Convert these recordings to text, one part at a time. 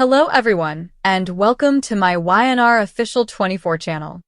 Hello everyone, and welcome to my YNR official 24 channel.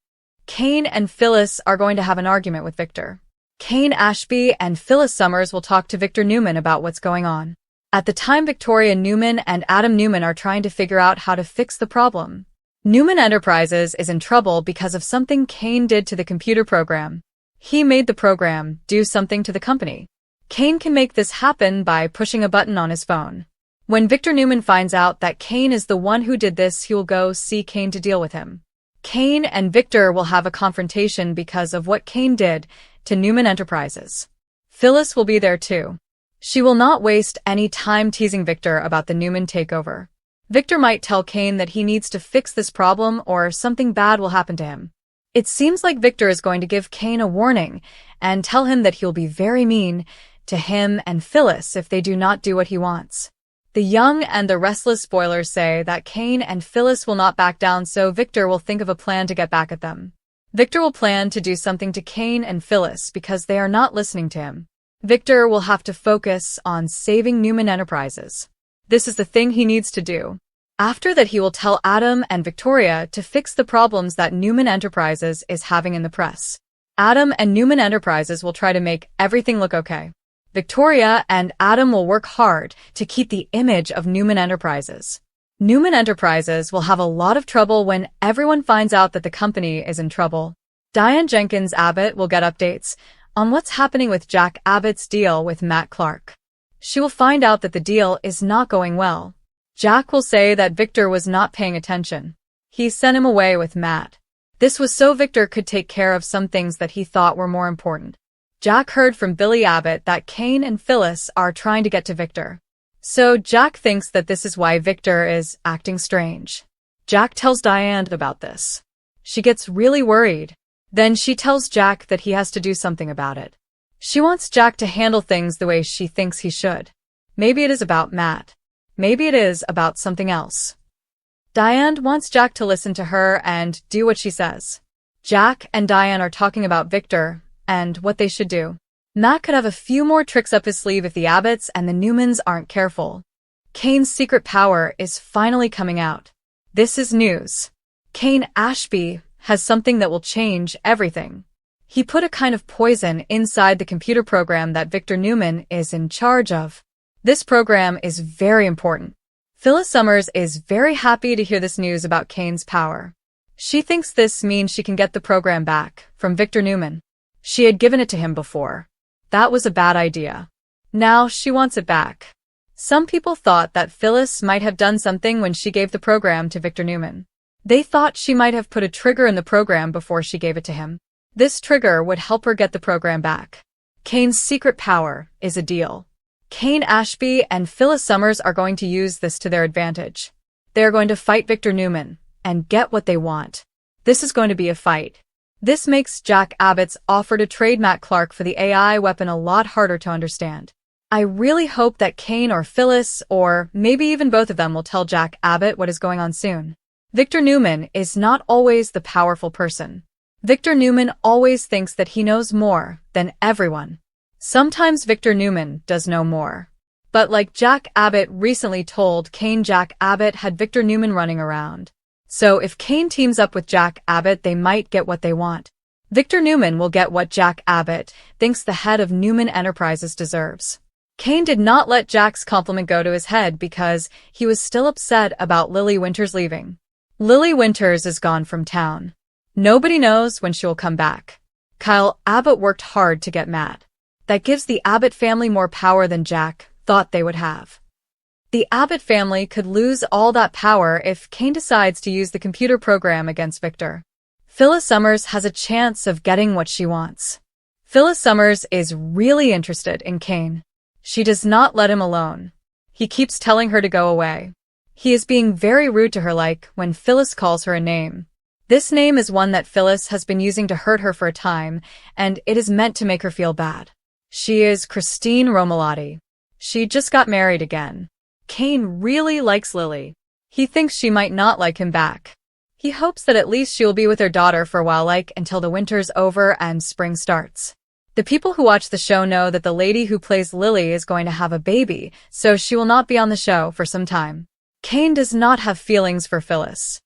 Kane and Phyllis are going to have an argument with Victor. Kane Ashby and Phyllis Summers will talk to Victor Newman about what's going on. At the time, Victoria Newman and Adam Newman are trying to figure out how to fix the problem. Newman Enterprises is in trouble because of something Kane did to the computer program. He made the program do something to the company. Kane can make this happen by pushing a button on his phone. When Victor Newman finds out that Kane is the one who did this, he will go see Kane to deal with him. Kane and Victor will have a confrontation because of what Kane did to Newman Enterprises. Phyllis will be there too. She will not waste any time teasing Victor about the Newman takeover. Victor might tell Kane that he needs to fix this problem or something bad will happen to him. It seems like Victor is going to give Kane a warning and tell him that he'll be very mean to him and Phyllis if they do not do what he wants. The young and the restless spoilers say that Kane and Phyllis will not back down, so Victor will think of a plan to get back at them. Victor will plan to do something to Kane and Phyllis because they are not listening to him. Victor will have to focus on saving Newman Enterprises. This is the thing he needs to do. After that, he will tell Adam and Victoria to fix the problems that Newman Enterprises is having in the press. Adam and Newman Enterprises will try to make everything look okay. Victoria and Adam will work hard to keep the image of Newman Enterprises. Newman Enterprises will have a lot of trouble when everyone finds out that the company is in trouble. Diane Jenkins Abbott will get updates on what's happening with Jack Abbott's deal with Matt Clark. She will find out that the deal is not going well. Jack will say that Victor was not paying attention. He sent him away with Matt. This was so Victor could take care of some things that he thought were more important. Jack heard from Billy Abbott that Kane and Phyllis are trying to get to Victor. So Jack thinks that this is why Victor is acting strange. Jack tells Diane about this. She gets really worried. Then she tells Jack that he has to do something about it. She wants Jack to handle things the way she thinks he should. Maybe it is about Matt. Maybe it is about something else. Diane wants Jack to listen to her and do what she says. Jack and Diane are talking about Victor and what they should do. Matt could have a few more tricks up his sleeve if the Abbotts and the Newmans aren't careful. Kane's secret power is finally coming out. This is news. Kane Ashby has something that will change everything. He put a kind of poison inside the computer program that Victor Newman is in charge of. This program is very important. Phyllis Summers is very happy to hear this news about Kane's power. She thinks this means she can get the program back from Victor Newman. She had given it to him before. That was a bad idea. Now she wants it back. Some people thought that Phyllis might have done something when she gave the program to Victor Newman. They thought she might have put a trigger in the program before she gave it to him. This trigger would help her get the program back. Kane's secret power is a deal. Kane Ashby and Phyllis Summers are going to use this to their advantage. They are going to fight Victor Newman and get what they want. This is going to be a fight. This makes Jack Abbott's offer to trade Matt Clark for the AI weapon a lot harder to understand. I really hope that Kane or Phyllis, or maybe even both of them, will tell Jack Abbott what is going on soon. Victor Newman is not always the powerful person. Victor Newman always thinks that he knows more than everyone. Sometimes Victor Newman does know more. But like Jack Abbott recently told Kane, Jack Abbott had Victor Newman running around. So if Kane teams up with Jack Abbott, they might get what they want. Victor Newman will get what Jack Abbott thinks the head of Newman Enterprises deserves. Kane did not let Jack's compliment go to his head because he was still upset about Lily Winters leaving. Lily Winters is gone from town. Nobody knows when she will come back. Kyle Abbott worked hard to get Matt. That gives the Abbott family more power than Jack thought they would have. The Abbott family could lose all that power if Kane decides to use the computer program against Victor. Phyllis Summers has a chance of getting what she wants. Phyllis Summers is really interested in Kane. She does not let him alone. He keeps telling her to go away. He is being very rude to her, like when Phyllis calls her a name. This name is one that Phyllis has been using to hurt her for a time, and it is meant to make her feel bad. She is Christine Romalotti. She just got married again. Kane really likes Lily. He thinks she might not like him back. He hopes that at least she will be with her daughter for a while, like until the winter's over and spring starts. The people who watch the show know that the lady who plays Lily is going to have a baby, so she will not be on the show for some time. Kane does not have feelings for Phyllis.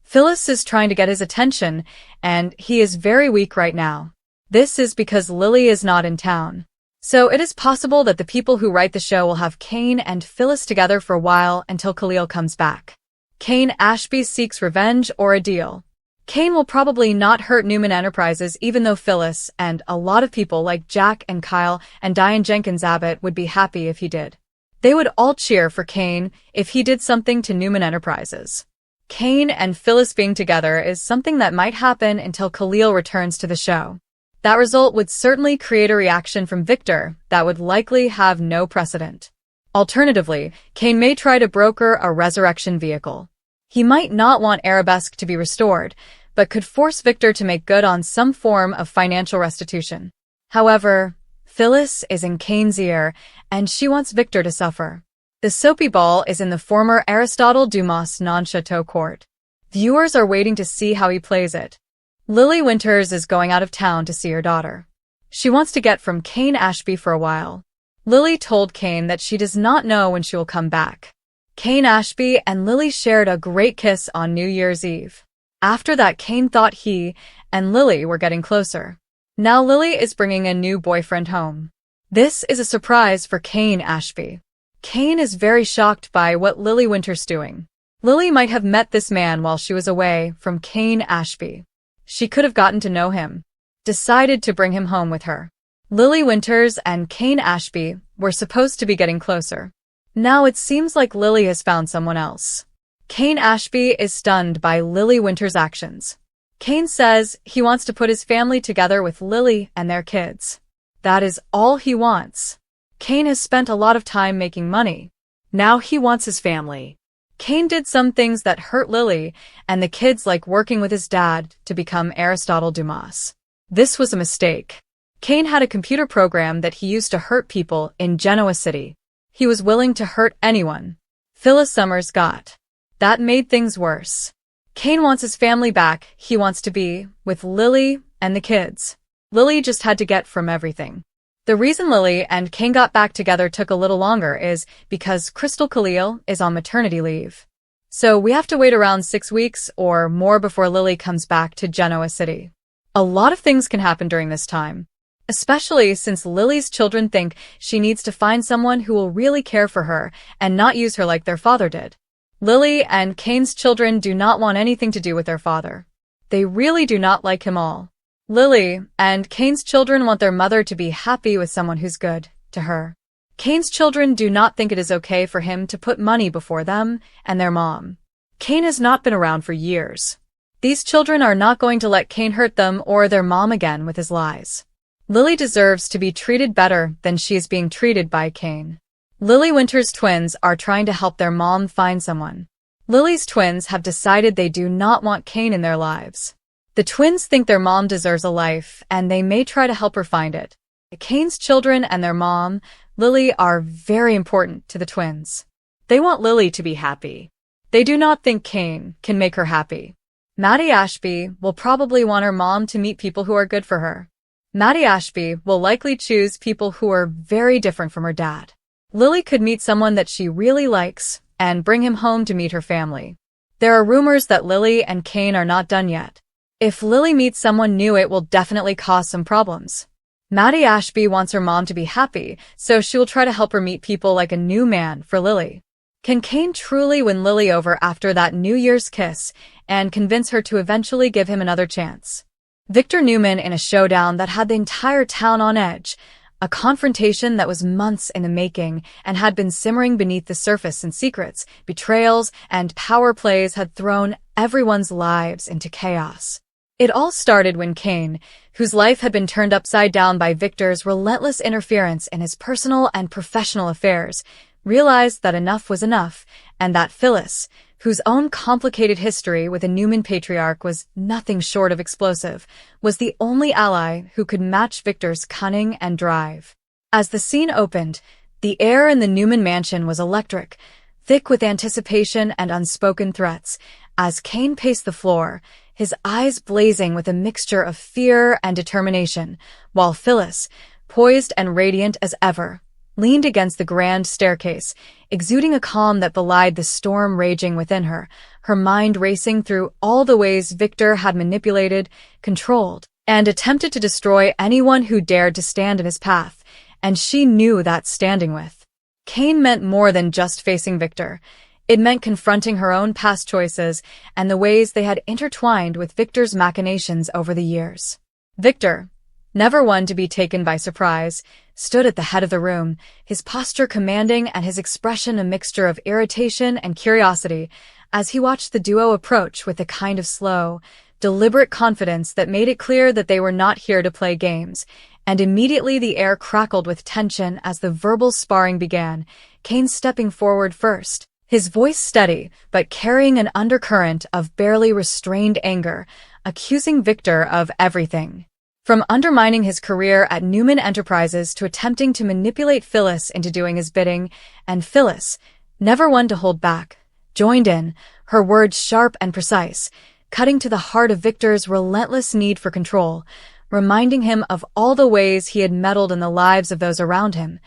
Phyllis is trying to get his attention, and he is very weak right now. This is because Lily is not in town. So it is possible that the people who write the show will have Kane and Phyllis together for a while until Khalil comes back. Kane Ashby seeks revenge or a deal. Kane will probably not hurt Newman Enterprises even though Phyllis and a lot of people like Jack and Kyle and Diane Jenkins Abbott would be happy if he did. They would all cheer for Kane if he did something to Newman Enterprises. Kane and Phyllis being together is something that might happen until Khalil returns to the show. That result would certainly create a reaction from Victor that would likely have no precedent. Alternatively, Kane may try to broker a resurrection vehicle. He might not want Arabesque to be restored, but could force Victor to make good on some form of financial restitution. However, Phyllis is in Kane's ear, and she wants Victor to suffer. The soapy ball is in the former Aristotle Dumas non-chateau court. Viewers are waiting to see how he plays it. Lily Winters is going out of town to see her daughter. She wants to get from Kane Ashby for a while. Lily told Kane that she does not know when she will come back. Kane Ashby and Lily shared a great kiss on New Year's Eve. After that, Kane thought he and Lily were getting closer. Now Lily is bringing a new boyfriend home. This is a surprise for Kane Ashby. Kane is very shocked by what Lily Winters doing. Lily might have met this man while she was away from Kane Ashby. She could have gotten to know him. Decided to bring him home with her. Lily Winters and Kane Ashby were supposed to be getting closer. Now it seems like Lily has found someone else. Kane Ashby is stunned by Lily Winters' actions. Kane says he wants to put his family together with Lily and their kids. That is all he wants. Kane has spent a lot of time making money. Now he wants his family. Kane did some things that hurt Lily and the kids, like working with his dad to become Aristotle Dumas. This was a mistake. Kane had a computer program that he used to hurt people in Genoa City. He was willing to hurt anyone. Phyllis Summers got. That made things worse. Kane wants his family back. He wants to be with Lily and the kids. Lily just had to get from everything. The reason Lily and Kane got back together took a little longer is because Crystal Khalil is on maternity leave. So we have to wait around 6 weeks or more before Lily comes back to Genoa City. A lot of things can happen during this time, especially since Lily's children think she needs to find someone who will really care for her and not use her like their father did. Lily and Kane's children do not want anything to do with their father. They really do not like him all. Lily and Kane's children want their mother to be happy with someone who's good to her. Kane's children do not think it is okay for him to put money before them and their mom. Kane has not been around for years. These children are not going to let Kane hurt them or their mom again with his lies. Lily deserves to be treated better than she is being treated by Kane. Lily Winters' twins are trying to help their mom find someone. Lily's twins have decided they do not want Kane in their lives. The twins think their mom deserves a life, and they may try to help her find it. Kane's children and their mom, Lily, are very important to the twins. They want Lily to be happy. They do not think Kane can make her happy. Maddie Ashby will probably want her mom to meet people who are good for her. Maddie Ashby will likely choose people who are very different from her dad. Lily could meet someone that she really likes and bring him home to meet her family. There are rumors that Lily and Kane are not done yet. If Lily meets someone new, it will definitely cause some problems. Maddie Ashby wants her mom to be happy, so she will try to help her meet people like a new man for Lily. Can Kane truly win Lily over after that New Year's kiss and convince her to eventually give him another chance? Victor Newman in a showdown that had the entire town on edge, a confrontation that was months in the making and had been simmering beneath the surface, and secrets, betrayals, and power plays had thrown everyone's lives into chaos. It all started when Kane, whose life had been turned upside down by Victor's relentless interference in his personal and professional affairs, realized that enough was enough, and that Phyllis, whose own complicated history with a Newman patriarch was nothing short of explosive, was the only ally who could match Victor's cunning and drive. As the scene opened, the air in the Newman mansion was electric, thick with anticipation and unspoken threats. As Kane paced the floor, his eyes blazing with a mixture of fear and determination, while Phyllis, poised and radiant as ever, leaned against the grand staircase, exuding a calm that belied the storm raging within her, her mind racing through all the ways Victor had manipulated, controlled, and attempted to destroy anyone who dared to stand in his path, and she knew that standing with Cain meant more than just facing Victor. It meant confronting her own past choices and the ways they had intertwined with Victor's machinations over the years. Victor, never one to be taken by surprise, stood at the head of the room, his posture commanding and his expression a mixture of irritation and curiosity as he watched the duo approach with a kind of slow, deliberate confidence that made it clear that they were not here to play games. And immediately the air crackled with tension as the verbal sparring began, Cain stepping forward first, his voice steady but carrying an undercurrent of barely restrained anger, accusing Victor of everything. From undermining his career at Newman Enterprises to attempting to manipulate Phyllis into doing his bidding, and Phyllis, never one to hold back, joined in, her words sharp and precise, cutting to the heart of Victor's relentless need for control, reminding him of all the ways he had meddled in the lives of those around him,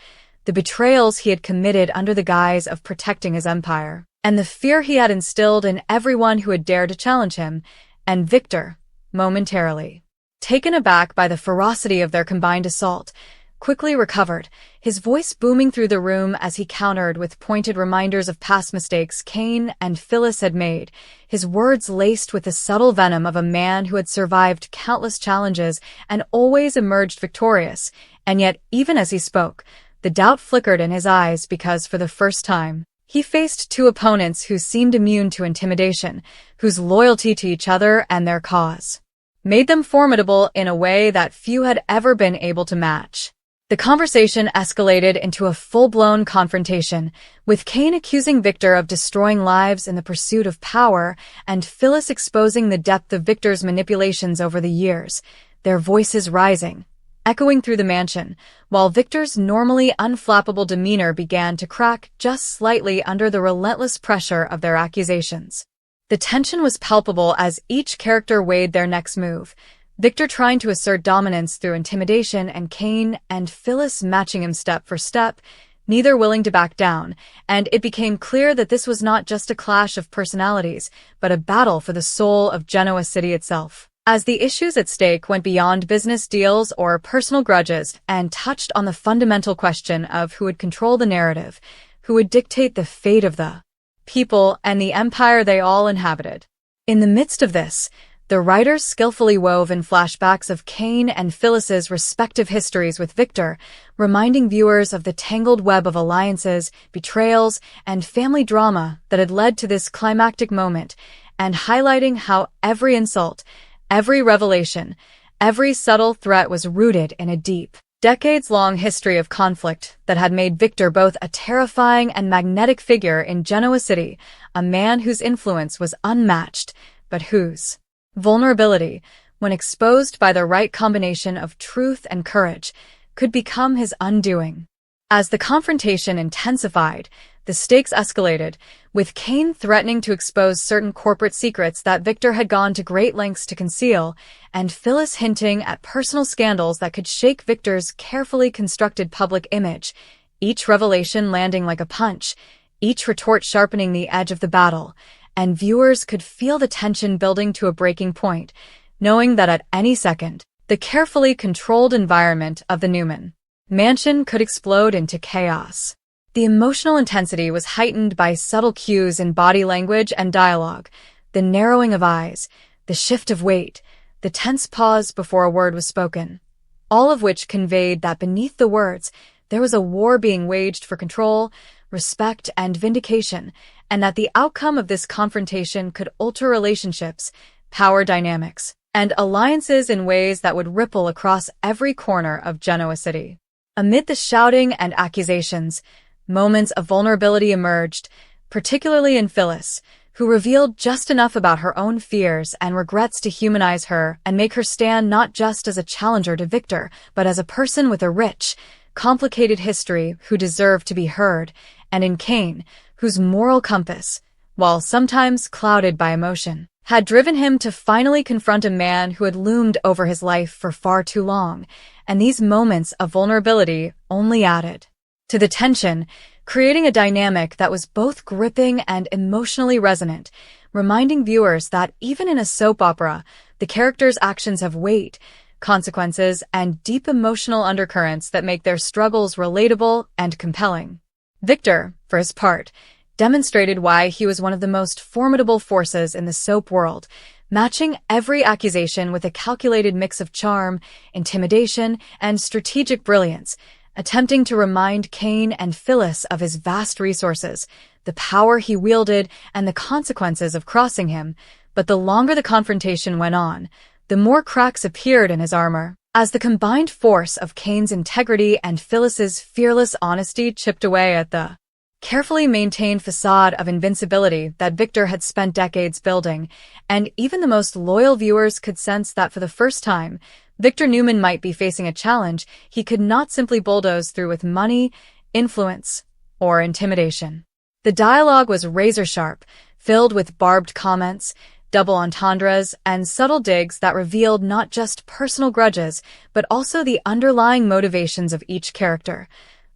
the betrayals he had committed under the guise of protecting his empire, and the fear he had instilled in everyone who had dared to challenge him, and Victor, momentarily taken aback by the ferocity of their combined assault, quickly recovered, his voice booming through the room as he countered with pointed reminders of past mistakes Cain and Phyllis had made, his words laced with the subtle venom of a man who had survived countless challenges and always emerged victorious. And yet, even as he spoke, the doubt flickered in his eyes because, for the first time, he faced two opponents who seemed immune to intimidation, whose loyalty to each other and their cause made them formidable in a way that few had ever been able to match. The conversation escalated into a full-blown confrontation, with Cain accusing Victor of destroying lives in the pursuit of power and Phyllis exposing the depth of Victor's manipulations over the years, their voices rising, echoing through the mansion, while Victor's normally unflappable demeanor began to crack just slightly under the relentless pressure of their accusations. The tension was palpable as each character weighed their next move, Victor trying to assert dominance through intimidation and Cain and Phyllis matching him step for step, neither willing to back down, and it became clear that this was not just a clash of personalities, but a battle for the soul of Genoa City itself. As the issues at stake went beyond business deals or personal grudges and touched on the fundamental question of who would control the narrative, who would dictate the fate of the people and the empire they all inhabited. In the midst of this, the writers skillfully wove in flashbacks of Cain and Phyllis's respective histories with Victor, reminding viewers of the tangled web of alliances, betrayals, and family drama that had led to this climactic moment, and highlighting how every insult, every revelation, every subtle threat was rooted in a deep, decades-long history of conflict that had made Victor both a terrifying and magnetic figure in Genoa City, a man whose influence was unmatched, but whose vulnerability, when exposed by the right combination of truth and courage, could become his undoing. As the confrontation intensified, the stakes escalated, with Cain threatening to expose certain corporate secrets that Victor had gone to great lengths to conceal, and Phyllis hinting at personal scandals that could shake Victor's carefully constructed public image, each revelation landing like a punch, each retort sharpening the edge of the battle, and viewers could feel the tension building to a breaking point, knowing that at any second, the carefully controlled environment of the Newman mansion could explode into chaos. The emotional intensity was heightened by subtle cues in body language and dialogue, the narrowing of eyes, the shift of weight, the tense pause before a word was spoken, all of which conveyed that beneath the words, there was a war being waged for control, respect, and vindication, and that the outcome of this confrontation could alter relationships, power dynamics, and alliances in ways that would ripple across every corner of Genoa City. Amid the shouting and accusations, moments of vulnerability emerged, particularly in Phyllis, who revealed just enough about her own fears and regrets to humanize her and make her stand not just as a challenger to Victor, but as a person with a rich, complicated history who deserved to be heard, and in Cain, whose moral compass, while sometimes clouded by emotion, had driven him to finally confront a man who had loomed over his life for far too long, and these moments of vulnerability only added to the tension, creating a dynamic that was both gripping and emotionally resonant, reminding viewers that even in a soap opera, the characters' actions have weight, consequences, and deep emotional undercurrents that make their struggles relatable and compelling. Victor, for his part, demonstrated why he was one of the most formidable forces in the soap world, matching every accusation with a calculated mix of charm, intimidation, and strategic brilliance, attempting to remind Cain and Phyllis of his vast resources, the power he wielded, and the consequences of crossing him. But the longer the confrontation went on, the more cracks appeared in his armor, as the combined force of Cain's integrity and Phyllis's fearless honesty chipped away at the carefully maintained facade of invincibility that Victor had spent decades building, and even the most loyal viewers could sense that for the first time, Victor Newman might be facing a challenge he could not simply bulldoze through with money, influence, or intimidation. The dialogue was razor-sharp, filled with barbed comments, double entendres, and subtle digs that revealed not just personal grudges, but also the underlying motivations of each character.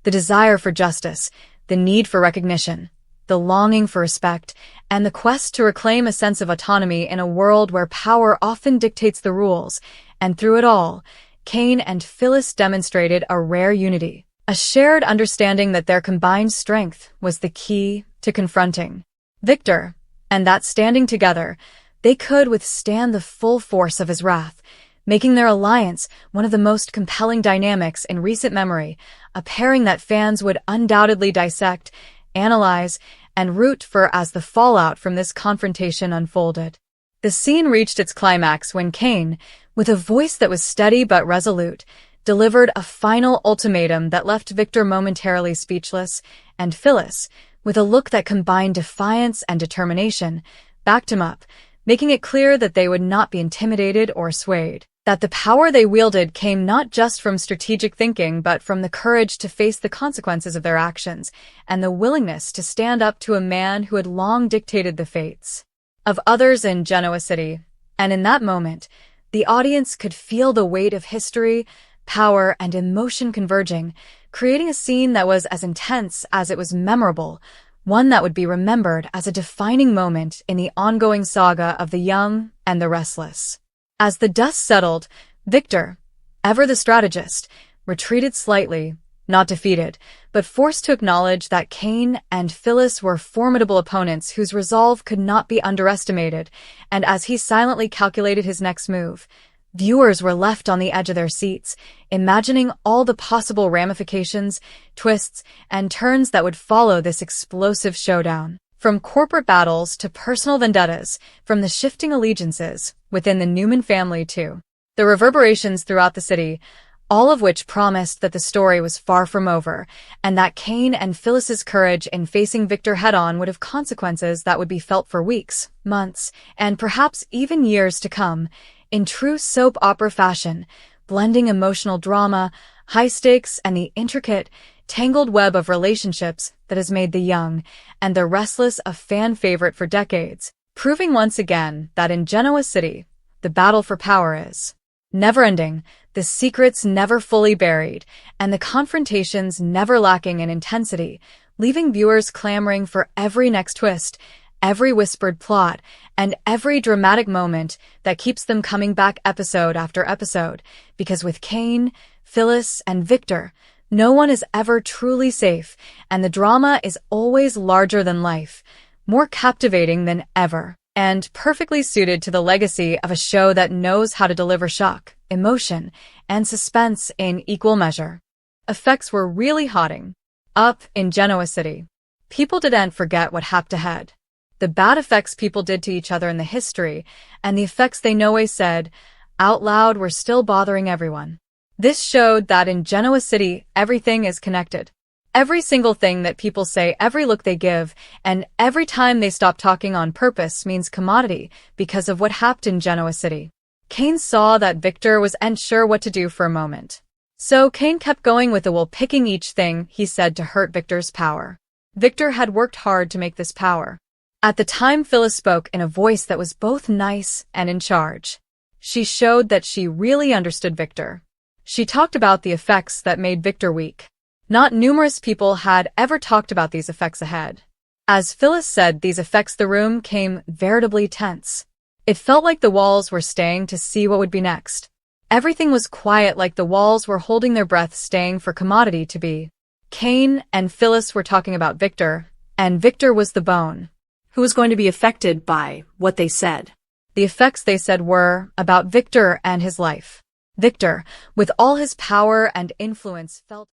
The desire for justice, the need for recognition, the longing for respect, and the quest to reclaim a sense of autonomy in a world where power often dictates the rules. And through it all, Cain and Phyllis demonstrated a rare unity, a shared understanding that their combined strength was the key to confronting Victor, and that standing together, they could withstand the full force of his wrath, making their alliance one of the most compelling dynamics in recent memory, a pairing that fans would undoubtedly dissect, analyze, and root for as the fallout from this confrontation unfolded. The scene reached its climax when Cain, with a voice that was steady but resolute, delivered a final ultimatum that left Victor momentarily speechless, and Phyllis, with a look that combined defiance and determination, backed him up, making it clear that they would not be intimidated or swayed, that the power they wielded came not just from strategic thinking but from the courage to face the consequences of their actions, and the willingness to stand up to a man who had long dictated the fates of others in Genoa City. And in that moment, the audience could feel the weight of history, power, and emotion converging, creating a scene that was as intense as it was memorable, one that would be remembered as a defining moment in the ongoing saga of the young and the restless. As the dust settled, Victor, ever the strategist, retreated slightly, not defeated, but forced to acknowledge that Cain and Phyllis were formidable opponents whose resolve could not be underestimated, and as he silently calculated his next move, viewers were left on the edge of their seats, imagining all the possible ramifications, twists, and turns that would follow this explosive showdown. From corporate battles to personal vendettas, from the shifting allegiances within the Newman family to the reverberations throughout the city, all of which promised that the story was far from over, and that Cain and Phyllis's courage in facing Victor head-on would have consequences that would be felt for weeks, months, and perhaps even years to come. In true soap opera fashion, blending emotional drama, high stakes, and the intricate, tangled web of relationships that has made the young and the restless a fan favorite for decades, proving once again that in Genoa City, the battle for power is never-ending, the secrets never fully buried, and the confrontations never lacking in intensity, leaving viewers clamoring for every next twist, every whispered plot, and every dramatic moment that keeps them coming back episode after episode, because with Cain, Phyllis, and Victor, no one is ever truly safe, and the drama is always larger than life, more captivating than ever, and perfectly suited to the legacy of a show that knows how to deliver shock, emotion, and suspense in equal measure. Effects were really hotting up in Genoa City. People didn't forget what happened ahead. The bad effects people did to each other in the history, and the effects they always said out loud were still bothering everyone. This showed that in Genoa City, everything is connected. Every single thing that people say, every look they give, and every time they stop talking on purpose means commodity because of what happened in Genoa City. Cain saw that Victor was unsure what to do for a moment. So Cain kept going with the will, picking each thing he said to hurt Victor's power. Victor had worked hard to make this power. At the time, Phyllis spoke in a voice that was both nice and in charge. She showed that she really understood Victor. She talked about the effects that made Victor weak. Not numerous people had ever talked about these effects ahead. As Phyllis said these effects, the room came veritably tense. It felt like the walls were staying to see what would be next. Everything was quiet, like the walls were holding their breath, staying for commodity to be. Kane and Phyllis were talking about Victor, and Victor was the bone. Who was going to be affected by what they said? The effects they said were about Victor and his life. Victor, with all his power and influence, felt